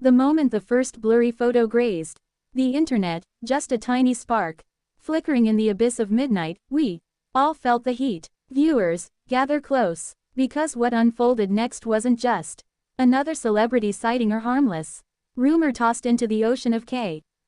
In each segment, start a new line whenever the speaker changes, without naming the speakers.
The moment the first blurry photo grazed the internet, just a tiny spark, flickering in the abyss of midnight, we all felt the heat. Viewers, gather close, because what unfolded next wasn't just another celebrity sighting or harmless rumor tossed into the ocean of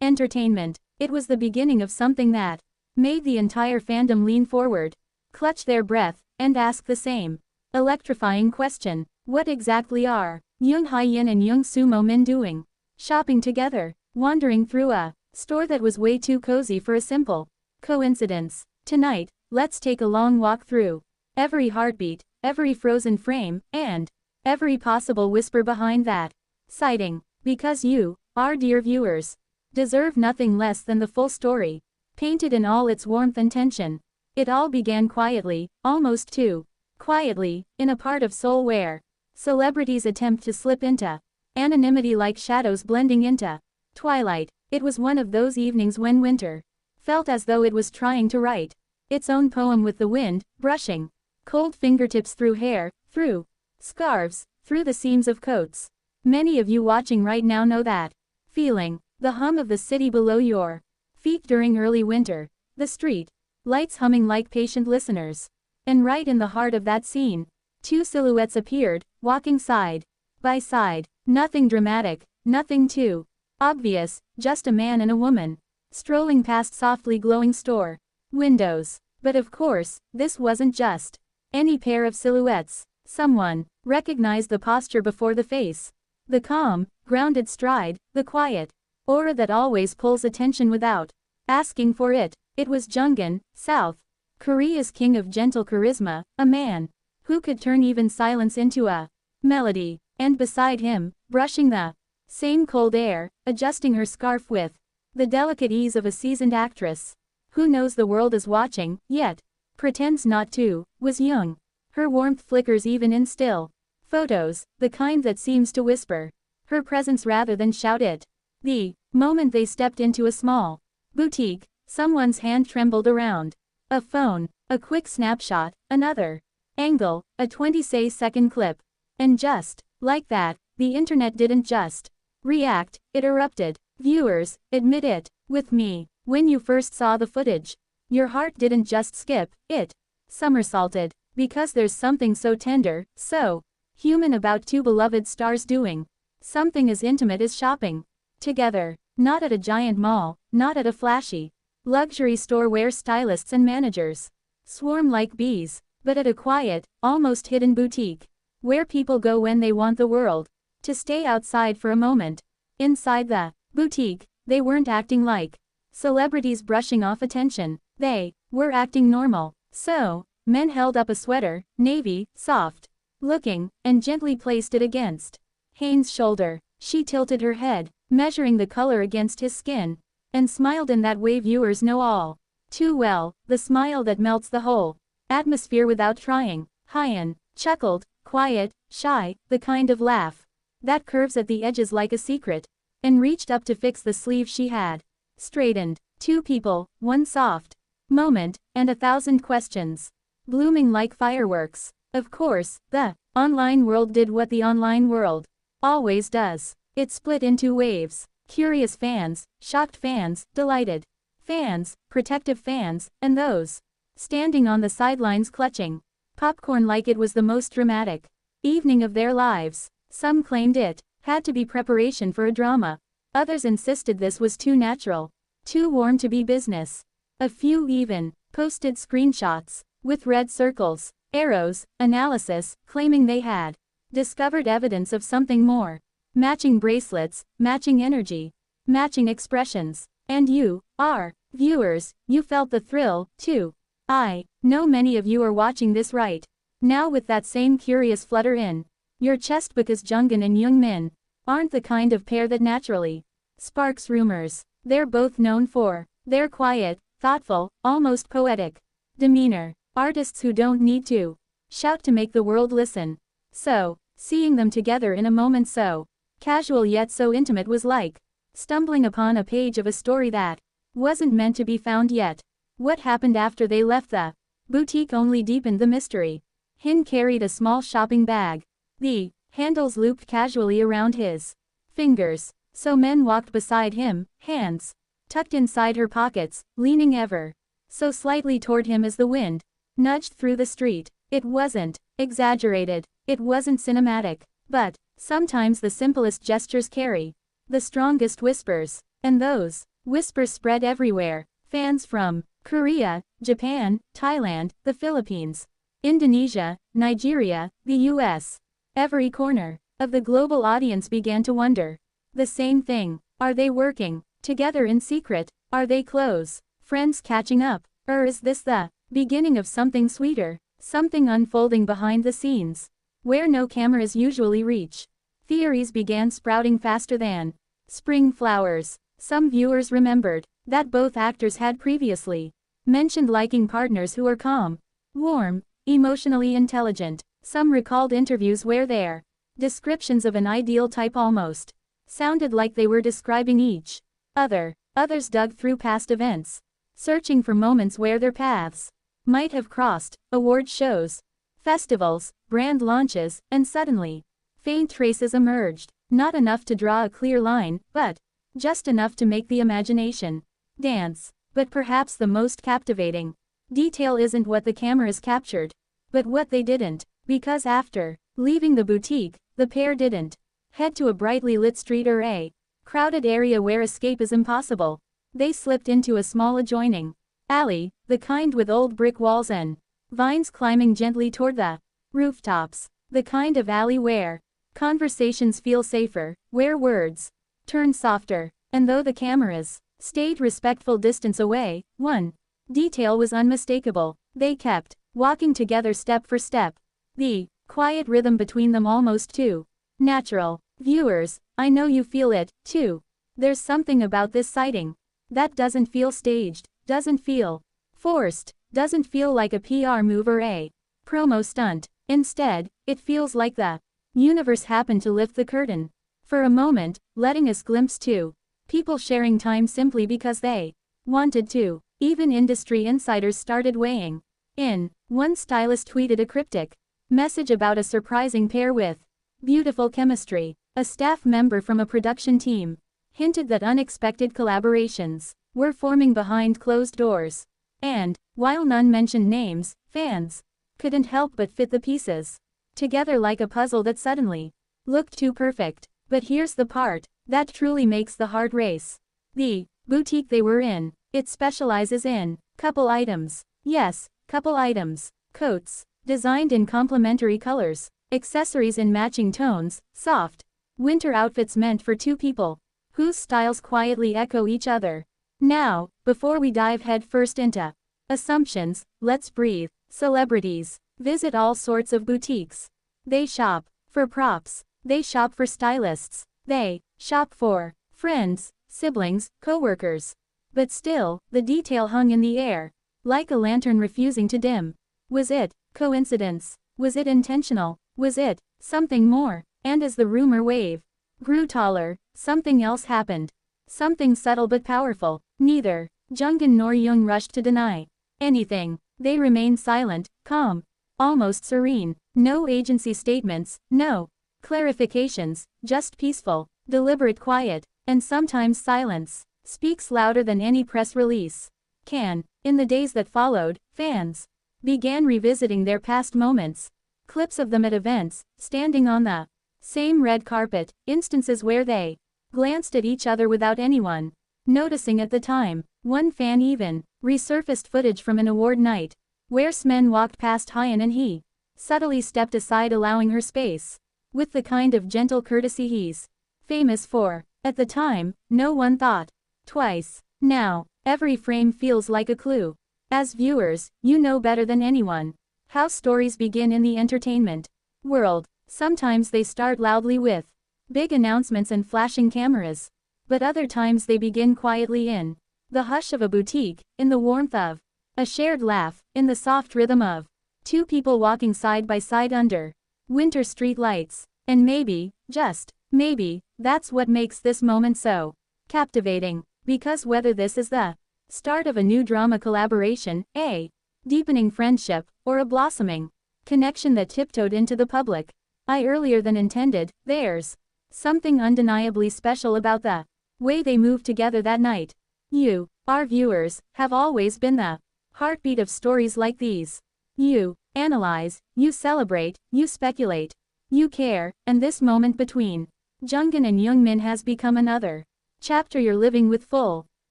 entertainment. It was the beginning of something that made the entire fandom lean forward, clutch their breath, and ask the same electrifying question. What exactly are Jung Hae-In and Jung Sumo Min doing? Shopping together, wandering through a store that was way too cozy for a simple coincidence. Tonight, let's take a long walk through every heartbeat, every frozen frame, and every possible whisper behind that sighting. Because you, our dear viewers, deserve nothing less than the full story, painted in all its warmth and tension. It all began quietly, almost too quietly, in a part of Seoul where celebrities attempt to slip into anonymity like shadows blending into twilight. It was one of those evenings when winter felt as though it was trying to write its own poem with the wind, brushing cold fingertips through hair, through scarves, through the seams of coats. Many of you watching right now know that feeling, the hum of the city below your feet during early winter, the street lights humming like patient listeners. And right in the heart of that scene, two silhouettes appeared, walking side by side. Nothing dramatic, nothing too obvious, just a man and a woman, strolling past softly glowing store windows. But of course, this wasn't just any pair of silhouettes. Someone recognized the posture before the face. The calm, grounded stride, the quiet aura that always pulls attention without asking for it. It was Jung, South Korea's king of gentle charisma, a man who could turn even silence into a melody. And beside him, brushing the same cold air, adjusting her scarf with the delicate ease of a seasoned actress who knows the world is watching, yet pretends not to, was Jung. Her warmth flickers even in still photos, the kind that seems to whisper her presence rather than shout it. The moment they stepped into a small boutique, someone's hand trembled around a phone, a quick snapshot, another angle, a 20-second clip. And just like that, the internet didn't just react, it erupted. Viewers, admit it with me. When you first saw the footage, your heart didn't just skip, it somersaulted. Because there's something so tender, so human about two beloved stars doing something as intimate as shopping together. Not at a giant mall, not at a flashy luxury store where stylists and managers swarm like bees, but at a quiet, almost hidden boutique, where people go when they want the world to stay outside for a moment. Inside the boutique, they weren't acting like celebrities brushing off attention. They were acting normal. So, men held up a sweater, navy, soft looking, and gently placed it against Hae-In's shoulder. She tilted her head, measuring the color against his skin, and smiled in that way viewers know all too well, the smile that melts the whole atmosphere without trying. Hae-In chuckled, quiet, shy, the kind of laugh that curves at the edges like a secret, and reached up to fix the sleeve she had straightened. Two people, one soft moment, and 1,000 questions blooming like fireworks. Of course, the online world did what the online world always does. It split into waves. Curious fans, shocked fans, delighted fans, protective fans, and those standing on the sidelines clutching popcorn like it was the most dramatic evening of their lives. Some claimed it had to be preparation for a drama. Others insisted this was too natural, too warm to be business. A few even posted screenshots with red circles, arrows, analysis, claiming they had discovered evidence of something more. Matching bracelets, matching energy, matching expressions. And you, our viewers, you felt the thrill, too. I know many of you are watching this right now with that same curious flutter in your chest because Jung and Jung Min aren't the kind of pair that naturally sparks rumors. They're both known for their quiet, thoughtful, almost poetic demeanor. Artists who don't need to shout to make the world listen. So, seeing them together in a moment so casual yet so intimate was like stumbling upon a page of a story that wasn't meant to be found yet. What happened after they left the boutique only deepened the mystery. Hae-In carried a small shopping bag, the handles looped casually around his fingers. So men walked beside him, hands tucked inside her pockets, leaning ever so slightly toward him as the wind nudged through the street. It wasn't exaggerated, it wasn't cinematic, but sometimes the simplest gestures carry the strongest whispers, and those whispers spread everywhere. Fans from Korea, Japan, Thailand, the Philippines, Indonesia, Nigeria, the US. Every corner of the global audience began to wonder the same thing. Are they working together in secret? Are they close friends catching up? Or is this the beginning of something sweeter, something unfolding behind the scenes, where no cameras usually reach? Theories began sprouting faster than spring flowers. Some viewers remembered that both actors had previously mentioned liking partners who are calm, warm, emotionally intelligent. Some recalled interviews where their descriptions of an ideal type almost sounded like they were describing each other. Others dug through past events, searching for moments where their paths might have crossed: award shows, festivals, brand launches, and suddenly, faint traces emerged. Not enough to draw a clear line, but just enough to make the imagination dance. But perhaps the most captivating detail isn't what the cameras captured, but what they didn't. Because after leaving the boutique, the pair didn't head to a brightly lit street or a crowded area where escape is impossible. They slipped into a small adjoining alley, the kind with old brick walls and vines climbing gently toward the rooftops. The kind of alley where conversations feel safer, where words turn softer. And though the cameras stayed respectful distance away, one detail was unmistakable. They kept walking together step for step, the quiet rhythm between them almost too natural. Viewers, I know you feel it, too. There's something about this sighting that doesn't feel staged, doesn't feel forced, doesn't feel like a PR move or a promo stunt. Instead, it feels like the universe happened to lift the curtain for a moment, letting us glimpse two people sharing time simply because they wanted to. Even industry insiders started weighing in. One stylist tweeted a cryptic message about a surprising pair with beautiful chemistry. A staff member from a production team hinted that unexpected collaborations were forming behind closed doors. And, while none mentioned names, fans couldn't help but fit the pieces together like a puzzle that suddenly looked too perfect. But here's the part that truly makes the heart race. The boutique they were in, it specializes in couple items. Yes, couple items. Coats, designed in complementary colors, accessories in matching tones, soft winter outfits meant for two people whose styles quietly echo each other. Now, before we dive headfirst into assumptions, let's breathe. Celebrities visit all sorts of boutiques. They shop for props. They shop for stylists. They shop for friends, siblings, co-workers. But still, the detail hung in the air, like a lantern refusing to dim. Was it coincidence? Was it intentional? Was it something more? And as the rumor wave grew taller, something else happened. Something subtle but powerful. Neither Jung nor Jung rushed to deny anything. They remained silent, calm, almost serene. No agency statements, no clarifications, just peaceful, deliberate quiet. And sometimes silence speaks louder than any press release can. In the days that followed, fans began revisiting their past moments. Clips of them at events, standing on the same red carpet, instances where they glanced at each other without anyone noticing at the time. One fan even resurfaced footage from an award night, where Smen walked past Hae-In and he subtly stepped aside, allowing her space, with the kind of gentle courtesy he's famous for. At the time, no one thought twice. Now, every frame feels like a clue. As viewers, you know better than anyone how stories begin in the entertainment world. Sometimes they start loudly with big announcements and flashing cameras. But other times they begin quietly in the hush of a boutique, in the warmth of a shared laugh, in the soft rhythm of two people walking side by side under winter street lights. And maybe, just maybe, that's what makes this moment so captivating. Because whether this is the start of a new drama collaboration, a deepening friendship, or a blossoming connection that tiptoed into the public eye earlier than intended, there's Something undeniably special about the way they moved together that night. You, our viewers, have always been the heartbeat of stories like these. You analyze, you celebrate, you speculate, you care, and this moment between Jungin and Youngmin has become another chapter you're living with full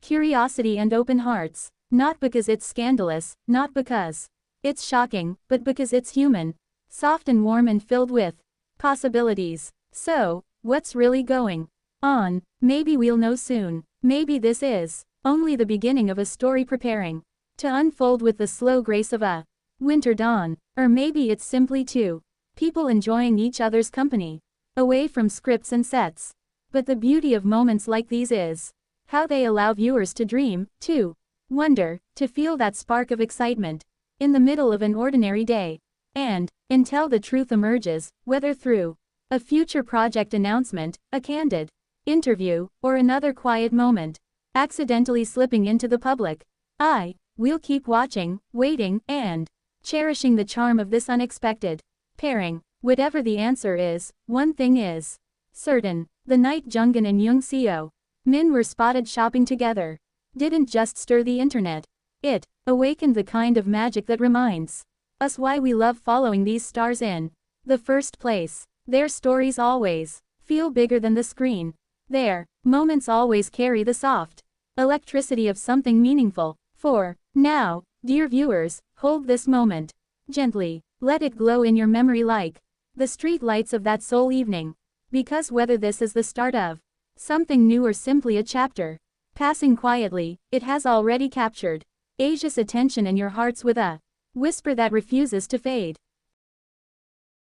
curiosity and open hearts. Not because it's scandalous, not because it's shocking, but because it's human, soft and warm and filled with possibilities. So, what's really going on? Maybe we'll know soon. Maybe this is only the beginning of a story preparing to unfold with the slow grace of a winter dawn. Or maybe it's simply two people enjoying each other's company, away from scripts and sets. But the beauty of moments like these is how they allow viewers to dream, to wonder, to feel that spark of excitement in the middle of an ordinary day. And, until the truth emerges, whether through a future project announcement, a candid interview, or another quiet moment accidentally slipping into the public eye, we'll keep watching, waiting, and cherishing the charm of this unexpected pairing. Whatever the answer is, one thing is certain: the night Jungin and Young Seo Min were spotted shopping together didn't just stir the internet. It awakened the kind of magic that reminds us why we love following these stars in the first place. Their stories always feel bigger than the screen. Their moments always carry the soft electricity of something meaningful. For now, dear viewers, hold this moment gently. Let it glow in your memory like the street lights of that Seoul evening. Because whether this is the start of something new or simply a chapter passing quietly, it has already captured Asia's attention and your hearts with a whisper that refuses to fade.